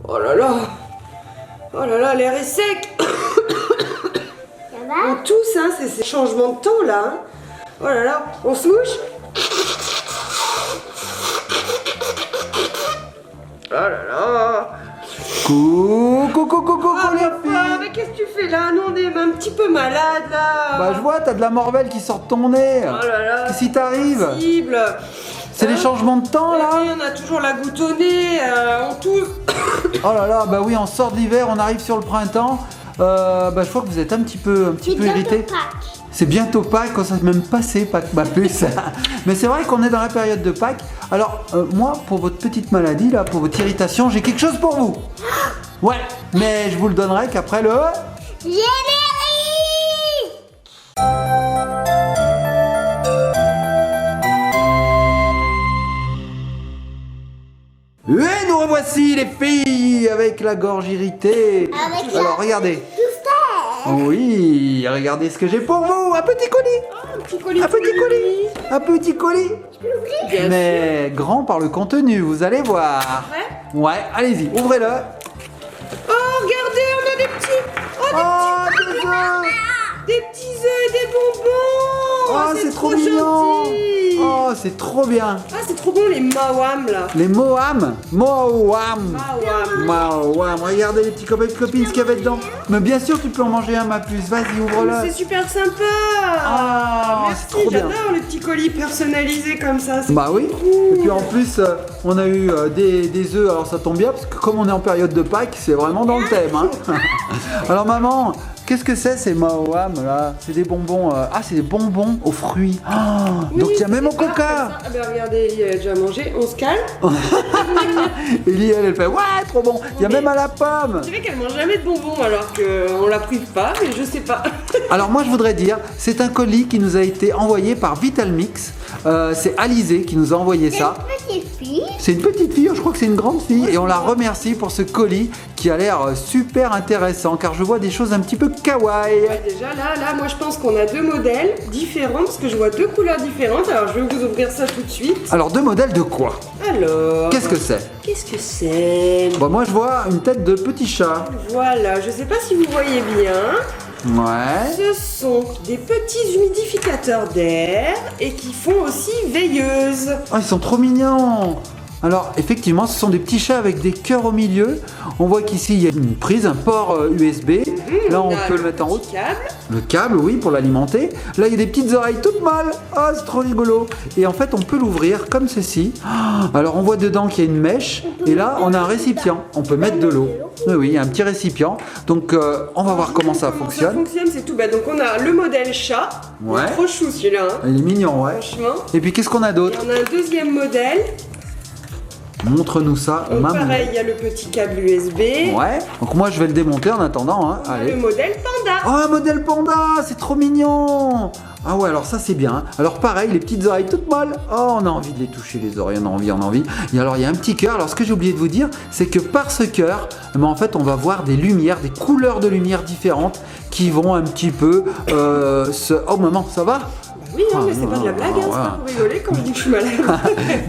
Oh là là. Oh là là, l'air est sec. Ça va? On tousse, hein, c'est ces changements de temps là. Hein. Oh là là, on se mouche. Oh là là. Coucou Ah, les papa, filles. mais qu'est-ce que tu fais là? Nous on est un petit peu malade là. Bah je vois, t'as de la morvelle qui sort de ton nez. Oh là là. Qu'est-ce qui t'arrive? Possible. C'est les changements de temps là? Oui, on a toujours la goutte au nez, on tousse. Oh là là, bah oui, on sort de l'hiver, on arrive sur le printemps. Bah je vois que vous êtes un petit peu irrité. C'est bientôt Pâques, quand ça s'est même passé Pâques, ma puce. Mais c'est vrai qu'on est dans la période de Pâques. Alors moi, pour votre petite maladie là, pour votre irritation, j'ai quelque chose pour vous. Ouais, mais je vous le donnerai qu'après le... Générique! Et nous revoici les filles avec la gorge irritée. Avec la- Alors regardez. Tout Oui, regardez ce que j'ai pour vous. Un petit colis. Un petit colis. Un petit colis. Un petit colis. Bien Mais grand par le contenu, vous allez voir. Ouais. Ouais, allez-y, ouvrez-le. Oh, regardez, on a des petits. Oh, Oh, des œufs. des petits œufs et des bonbons. Oh, c'est trop mignon. gentil. Oh, c'est trop bien. Ah, c'est trop bon les mawam là. Les Moam. Moam. Mawam. Moam. Regardez les petits copains et copines ce qu'il y avait dedans. Mais bien sûr, tu peux en manger un, ma puce. Vas-y, C'est ouvre-le. super sympa. Ah, merci, c'est trop bien. j'adore les petits colis personnalisés comme ça. c'est Bah oui, cool. et puis en plus on a eu des œufs, alors ça tombe bien parce que comme on est en période de Pâques, c'est vraiment dans le thème. Hein. Alors maman, qu'est-ce que c'est ces Maoam là? C'est des bonbons, c'est des bonbons aux fruits. Ah, Oui, donc il y a même au c'est pas coca. ça. Ah ben regardez, il a déjà mangé, on se calme. Ellie elle fait ouais trop bon. Il y a Mais- même à la pomme. Tu sais qu'elle mange jamais de bonbons alors qu'on la prive pas, mais je sais pas. Alors moi je voudrais dire, c'est un colis qui nous a été envoyé par Vitalmix. C'est Alizé qui nous a envoyé ça. petite fille. C'est une petite fille, je crois que c'est une grande fille, et on la remercie pour ce colis qui a l'air super intéressant, car je vois des choses un petit peu kawaii. Ouais, déjà là, moi je pense qu'on a deux modèles différents parce que je vois deux couleurs différentes. Alors je vais vous ouvrir ça tout de suite. Alors deux modèles de quoi? Alors, Qu'est-ce que c'est? qu'est-ce que c'est? Bon, moi je vois une tête de petit chat. Voilà, je sais pas si vous voyez bien. Ouais. Ce sont des petits humidificateurs d'air et qui font aussi veilleuse. Oh, ils sont trop mignons. Alors effectivement, ce sont des petits chats avec des cœurs au milieu. On voit qu'ici il y a une prise, un port USB. Là on a peut le mettre en route. petit câble. Le câble, oui, pour l'alimenter. Là, il y a des petites oreilles toutes molles. Oh, c'est trop rigolo. Et en fait, on peut l'ouvrir comme ceci. Ah, alors, on voit dedans qu'il y a une mèche. Et là, on a un récipient. On peut mettre de l'eau. Oui, oui, il y a un petit récipient. Donc, on va voir comment ça Comment fonctionne. Ça fonctionne, c'est tout bête. Donc on a le modèle chat. Ouais. Il est trop chou celui-là. Hein. Il est mignon, ouais. Franchement. Et puis, qu'est-ce qu'on a Et d'autre? on a un deuxième modèle. Montre-nous ça, Donc maman. pareil, il y a le petit câble USB. Ouais. Donc, moi, je vais le démonter en attendant. Hein. Le Allez. modèle panda. Oh, un modèle panda, c'est trop mignon. Ah ouais, alors ça c'est bien. Alors pareil, les petites oreilles toutes molles. Oh, on a envie de les toucher les oreilles, on a envie. Et alors il y a un petit cœur. Alors ce que j'ai oublié de vous dire, c'est que par ce cœur, en fait, on va voir des lumières, des couleurs de lumière différentes qui vont un petit peu Oh maman, ça va? Oui, hein, mais c'est pas de la blague, hein, c'est pas pour rigoler quand je dis que je suis malade.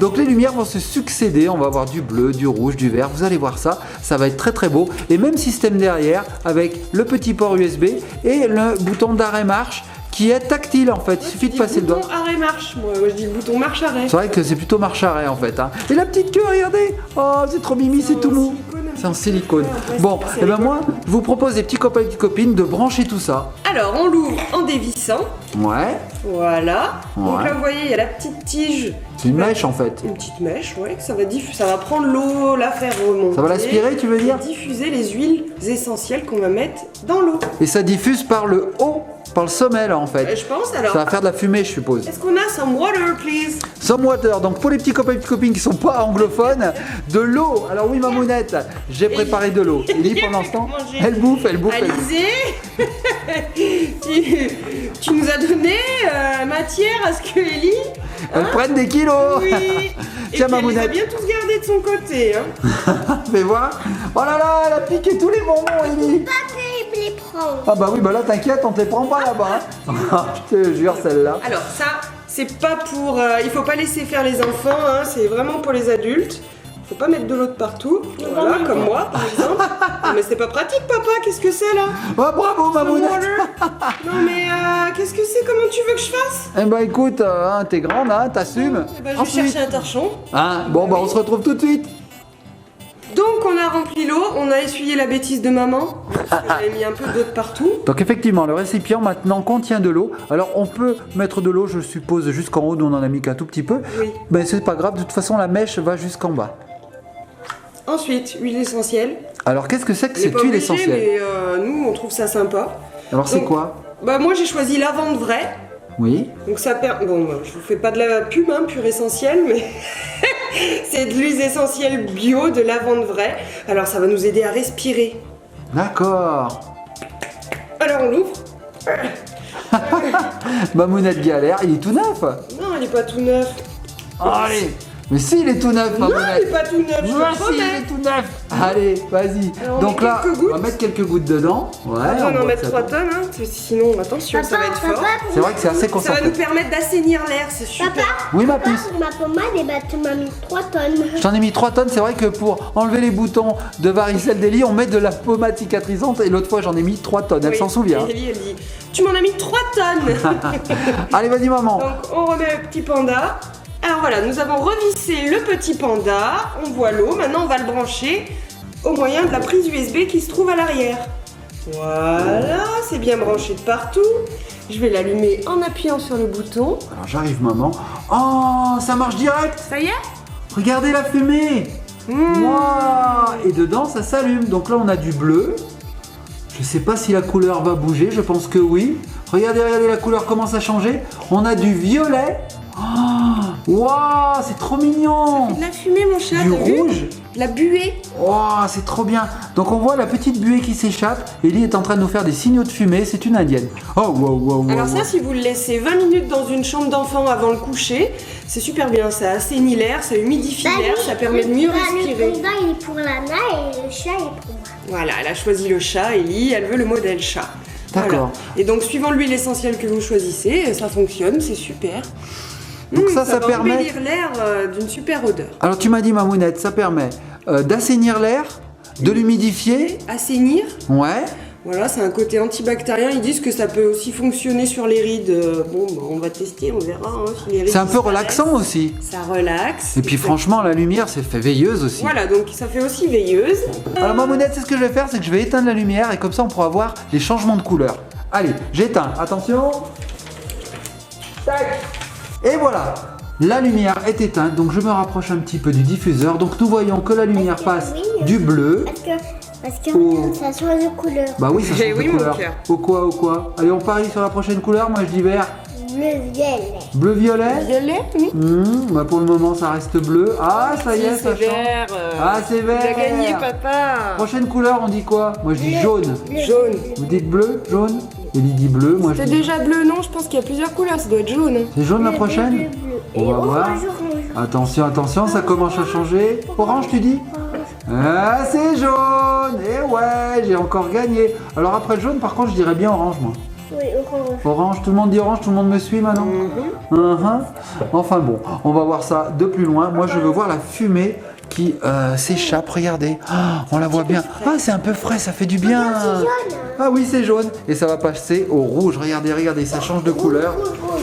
Donc les lumières vont se succéder, on va avoir du bleu, du rouge, du vert, vous allez voir ça, ça va être très très beau. Et même système derrière avec le petit port USB et le bouton d'arrêt-marche qui est tactile en fait, il suffit de passer le doigt. Bouton arrêt-marche, moi je dis le bouton marche-arrêt. C'est vrai que c'est plutôt marche-arrêt en fait. Hein. Et la petite queue, regardez. Oh, c'est trop mimi, c'est tout mou. C'est en silicone. Bon, et ben moi, je vous propose des petits copains et petites copines de brancher tout ça. Alors on l'ouvre en dévissant. Ouais, Voilà. Donc Ouais. là vous voyez, il y a la petite tige. c'est une mèche en fait. Une petite mèche, ouais, que ça va prendre l'eau, la faire remonter. Ça va l'aspirer, tu veux dire? Et diffuser les huiles essentielles qu'on va mettre dans l'eau. Et ça diffuse par le haut, par le sommet là en fait. Je pense alors. Ça va faire de la fumée, je suppose. Est-ce qu'on a some water, please? Some water, donc pour les petits copains et petites copines qui sont pas anglophones, de l'eau. Alors oui, mamounette, j'ai préparé de l'eau. Ellie, pendant ce temps, elle bouffe. Alizé, tu nous as donné matière à ce que Ellie. Elle prenne des kilos. Oui. Et Tiens, puis elle les a mamounette, bien tous gardés de son côté. Hein. fais voir. Oh là là, elle a piqué tous les bonbons, Ellie. Pas que les prendre. Ah bah oui, bah là t'inquiète, on te les prend pas là-bas. Hein. Je te jure, celle-là. Alors ça, c'est pas pour... il faut pas laisser faire les enfants, hein, c'est vraiment pour les adultes. Faut pas mettre de l'eau de partout. Voilà, comme moi par exemple. Non, mais c'est pas pratique, papa. Qu'est-ce que c'est là? Oh, bravo, Mamounette. Non mais qu'est-ce que c'est? Comment tu veux que je fasse? Eh ben écoute, t'es grande, hein, t'assumes. Eh ben, je vais chercher un torchon. Hein, bon, bah on se retrouve tout de suite. Donc on a rempli l'eau, on a essuyé la bêtise de maman. J'avais mis un peu d'eau de partout. Donc effectivement, le récipient maintenant contient de l'eau. Alors on peut mettre de l'eau, je suppose, jusqu'en haut, nous on en a mis qu'un tout petit peu. Oui. Mais c'est pas grave, de toute façon la mèche va jusqu'en bas. Ensuite, huile essentielle. Alors qu'est-ce que c'est que On est cette pas huile obligé, essentielle? mais nous on trouve ça sympa. Alors c'est Donc, quoi? Bah moi j'ai choisi lavande vraie. Oui. Donc ça permet. Bon, je vous fais pas de la pub, hein, pure essentielle, mais c'est de l'huile essentielle bio de lavande vraie. Alors ça va nous aider à respirer. D'accord. Alors on l'ouvre. Mamounette galère, il est tout neuf. Non, il est pas tout neuf. Allez. Mais si, il est tout neuf, Non, Mamounette. il est pas tout neuf, je te Moi, si, il promets. est tout neuf. Allez, vas-y. Alors, on Donc met là, quelques on gouttes. va mettre quelques gouttes dedans. Ouais. On va en voit mettre que ça 3 tombe. tonnes, hein, parce que sinon, attention, ça va être fort. C'est vrai que c'est assez Ça va concentré. nous permettre d'assainir l'air, c'est super. Papa, Oui, ma papa, puce. pour ma pommade, et bah, tu m'as mis 3 tonnes. Je t'en ai mis 3 tonnes, c'est vrai que pour enlever les boutons de varicelle d'Ellie, on met de la pommade cicatrisante et l'autre fois j'en ai mis 3 tonnes, elle Oui. s'en souvient. Et Ellie, elle dit, tu m'en as mis 3 tonnes. Allez, vas-y maman. Donc on remet le petit panda. Alors voilà, nous avons revissé le petit panda, on voit l'eau, maintenant on va le brancher au moyen de la prise USB qui se trouve à l'arrière. Voilà, c'est bien branché de partout. Je vais l'allumer en appuyant sur le bouton. Alors j'arrive maman. Oh, ça marche direct. Ça y est? Regardez la fumée. Wow. Et dedans ça s'allume. Donc là on a du bleu. Je sais pas si la couleur va bouger, je pense que oui. Regardez, regardez la couleur commence à changer. On a du violet. Oh, wow, c'est trop mignon. De la fumée mon chat, Du t'as vu? rouge. La buée. Wow, c'est trop bien. Donc on voit la petite buée qui s'échappe. Ellie est en train de nous faire des signaux de fumée. C'est une indienne. Oh, wow, wow, wow. Alors wow. ça, si vous le laissez 20 minutes dans une chambre d'enfant avant le coucher, c'est super bien. Ça assainit l'air, ça humidifie l'air, ça permet de mieux respirer. Le panda, il est pour Lana et le chat, il est pour moi. Voilà, elle a choisi le chat, Ellie, elle veut le modèle chat. D'accord. Voilà. Et donc, suivant l'huile essentielle que vous choisissez, ça fonctionne, c'est super. Donc ça va permet. embellir l'air d'une super odeur. Alors tu m'as dit Mamounette, ça permet d'assainir l'air, de l'humidifier. Assainir, Ouais. voilà, c'est un côté antibactérien. Ils disent que ça peut aussi fonctionner sur les rides. Bon, bah, on va tester, on verra hein, si les rides C'est un peu disparaissent. relaxant aussi. Ça relaxe. Et puis franchement, la lumière, c'est fait veilleuse aussi. Voilà, donc ça fait aussi veilleuse. Alors Mamounette, c'est ce que je vais faire, c'est que je vais éteindre la lumière et comme ça on pourra voir les changements de couleur. Allez, j'éteins. Attention. Tac. Et voilà. La lumière est éteinte, donc je me rapproche un petit peu du diffuseur. Donc nous voyons que la lumière passe du bleu. Parce que Oh. ça change de couleur. Bah oui, ça change Eh oui, de mon couleur. cœur. Au quoi? Allez, on parie sur la prochaine couleur. Moi je dis vert. Bleu violet. Bleu-violet. Violet, oui. Bah pour le moment ça reste bleu. Ah ça y est, Si, ça c'est change. vert. Ah c'est vert. Il a gagné, papa. Prochaine couleur, on dit quoi? Moi je dis jaune. Jaune. Vous dites bleu, jaune? Ellie dit bleu, moi je C'est dis... déjà bleu, non? Je pense qu'il y a plusieurs couleurs, ça doit être jaune. C'est jaune la prochaine? Bleu. On Et va voir. orange. Attention, attention, ça commence à changer. Orange tu dis? Ah c'est jaune. Et ouais, j'ai encore gagné. Alors après le jaune par contre je dirais bien orange moi. Oui, orange. Orange, tout le monde dit orange, tout le monde me suit maintenant? Enfin bon, on va voir ça de plus loin. Moi je veux voir la fumée qui s'échappe, regardez. Ah, on la voit bien. Ah c'est un peu frais, ça fait du bien. Ah oui c'est jaune. Et ça va passer au rouge, regardez, regardez, ça change de couleur.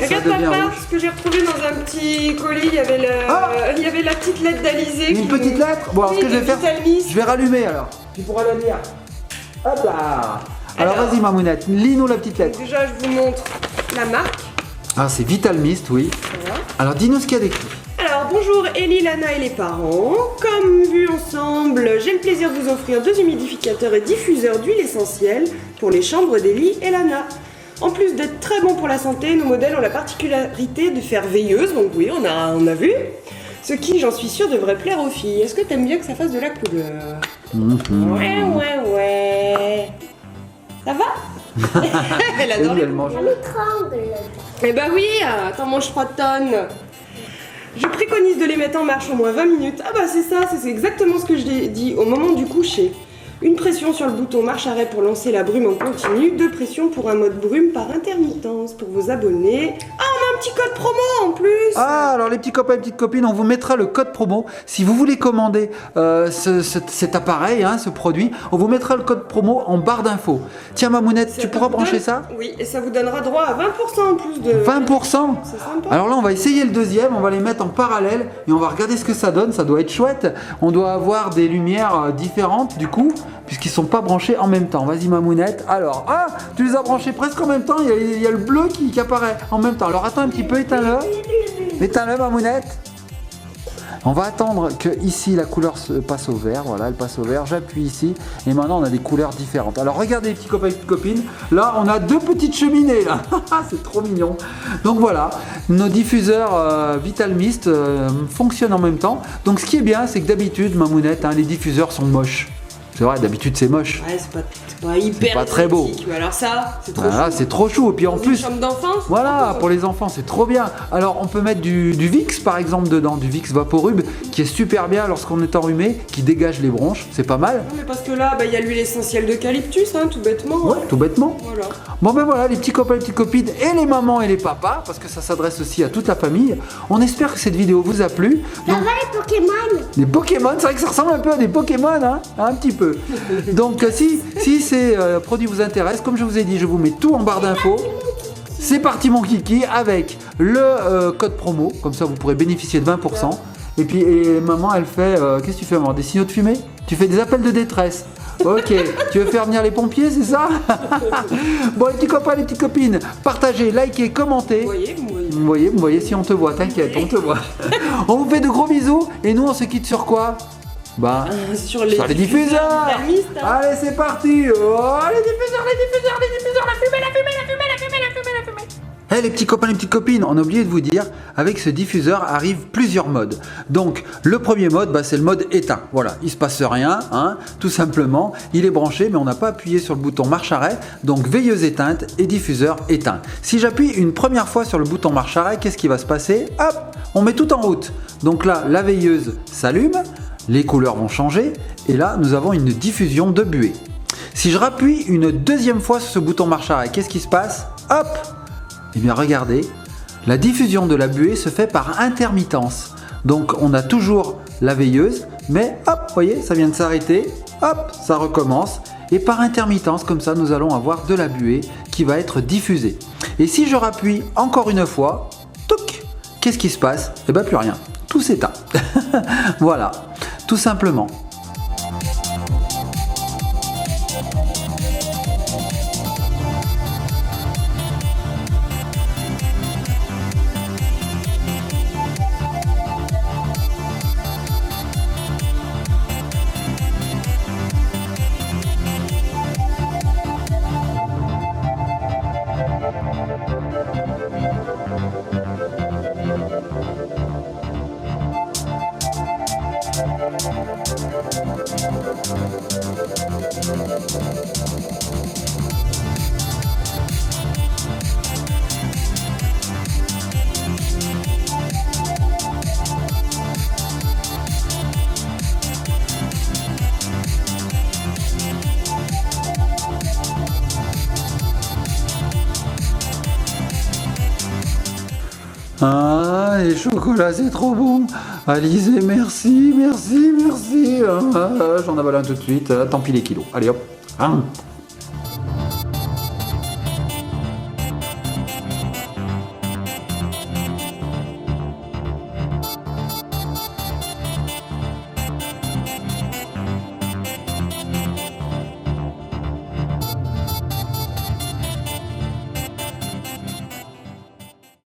Ça Regarde devient papa, rouge. ce que j'ai retrouvé dans un petit colis, il y avait, il y avait la petite lettre d'Alizé. Une petite lettre? Bon alors ce que je vais faire, Vitalmis. je vais rallumer alors. Tu pourras la lire. Hop là. Alors vas-y Mamounette, lis-nous la petite lettre. Déjà, je vous montre la marque. Ah c'est Vitalmist, oui. Voilà. Alors dis-nous ce qu'il y a d'écrit. Alors bonjour Ellie, Lana et les parents. Comme vu ensemble, j'ai le plaisir de vous offrir 2 humidificateurs et diffuseurs d'huile essentielle pour les chambres d'Ellie et Lana. En plus d'être très bons pour la santé, nos modèles ont la particularité de faire veilleuse, donc oui, on a vu. Ce qui, j'en suis sûre, devrait plaire aux filles. Est-ce que t'aimes bien que ça fasse de la couleur? Ouais. Ça va? Elle adore Ellie, les elle mange. Ça m'étrangle. Eh ben oui, t'en manges 3 tonnes. Je préconise de les mettre en marche au moins 20 minutes. Ah bah c'est ça, c'est exactement ce que je l'ai dit au moment du coucher. Une pression sur le bouton marche arrêt pour lancer la brume en continu, 2 pressions pour un mode brume par intermittence. Pour vos abonnés. Ah, on a un petit code promo en plus. Ah, alors les petits copains et petites copines, on vous mettra le code promo. Si vous voulez commander cet appareil, hein, ce produit, on vous mettra le code promo en barre d'infos. Tiens, Mamounette, tu pourras brancher ça? Oui, et ça vous donnera droit à 20% en plus de... 20%. C'est sympa. Alors là, on va essayer le deuxième, on va les mettre en parallèle et on va regarder ce que ça donne. Ça doit être chouette. On doit avoir des lumières différentes du coup, puisqu'ils sont pas branchés en même temps. Vas-y, Mamounette. Alors, ah, tu les as branchés presque en même temps. Il y a le bleu qui apparaît en même temps. Alors attends un petit peu, éteins-le. Éteins-le, Mamounette. On va attendre que ici la couleur se passe au vert. Voilà, elle passe au vert. J'appuie ici et maintenant on a des couleurs différentes. Alors regardez les petits copains et petites copines. Là, on a deux petites cheminées là. C'est trop mignon. Donc voilà, nos diffuseurs Vital Mist fonctionnent en même temps. Donc ce qui est bien, c'est que d'habitude, Mamounette, hein, les diffuseurs sont moches. C'est vrai, d'habitude c'est moche. Ouais, c'est pas hyper pas très beau. esthétique, mais alors ça, c'est trop Voilà, chou. c'est trop chou. Et puis en Dans une plus, chambre d'enfance. voilà, pour les enfants, c'est trop bien. Alors, on peut mettre du Vicks, par exemple, dedans, du Vicks Vaporub, qui est super bien lorsqu'on est enrhumé, qui dégage les bronches, c'est pas mal. Non, mais parce que là, il y a l'huile essentielle d'eucalyptus, hein, tout bêtement. Ouais, tout bêtement. Voilà. Bon ben voilà, les petits copains, les petites copines, et les mamans et les papas, parce que ça s'adresse aussi à toute la famille. On espère que cette vidéo vous a plu. Ça Donc, va les Pokémon? des Pokémon, c'est vrai que ça ressemble un peu à des Pokémon, hein, un petit peu. Donc si ces produits vous intéressent, comme je vous ai dit, je vous mets tout en barre d'infos. C'est parti mon kiki avec le code promo, comme ça vous pourrez bénéficier de 20%. Et puis maman elle fait, qu'est-ce que tu fais maman? Des signaux de fumée? Tu fais des appels de détresse. Ok, tu veux faire venir les pompiers, c'est ça? Bon les petits copains, les petites copines, partagez, likez, commentez. Vous voyez, vous voyez. Vous voyez si on te voit, t'inquiète, on te voit. On vous fait de gros bisous et nous on se quitte sur quoi? Bah, Sur les diffuseurs. Vital Mist, hein. Allez, c'est parti. Oh, les diffuseurs, la fumée, la fumée, la fumée, la fumée, la fumée, la fumée. Hey les petits copains, les petites copines, on a oublié de vous dire, avec ce diffuseur arrivent plusieurs modes. Donc, le premier mode, c'est le mode éteint. Voilà, il se passe rien, hein, tout simplement. Il est branché, mais on n'a pas appuyé sur le bouton marche-arrêt. Donc, veilleuse éteinte et diffuseur éteint. Si j'appuie une première fois sur le bouton marche-arrêt, qu'est-ce qui va se passer? Hop, on met tout en route. Donc là, la veilleuse s'allume. Les couleurs vont changer et là nous avons une diffusion de buée. Si je rappuie une deuxième fois sur ce bouton marche-arrêt, qu'est-ce qui se passe? Hop! Eh bien regardez, la diffusion de la buée se fait par intermittence. Donc on a toujours la veilleuse, mais hop, vous voyez, ça vient de s'arrêter, hop, ça recommence. Et par intermittence, comme ça, nous allons avoir de la buée qui va être diffusée. Et si je rappuie encore une fois, touc, qu'est-ce qui se passe? Eh bien plus rien, tout s'éteint. Voilà. Tout simplement. Ah, les chocolats, c'est trop bon. Alizé, merci, merci, merci. J'en avale un tout de suite. Tant pis les kilos. Allez hop.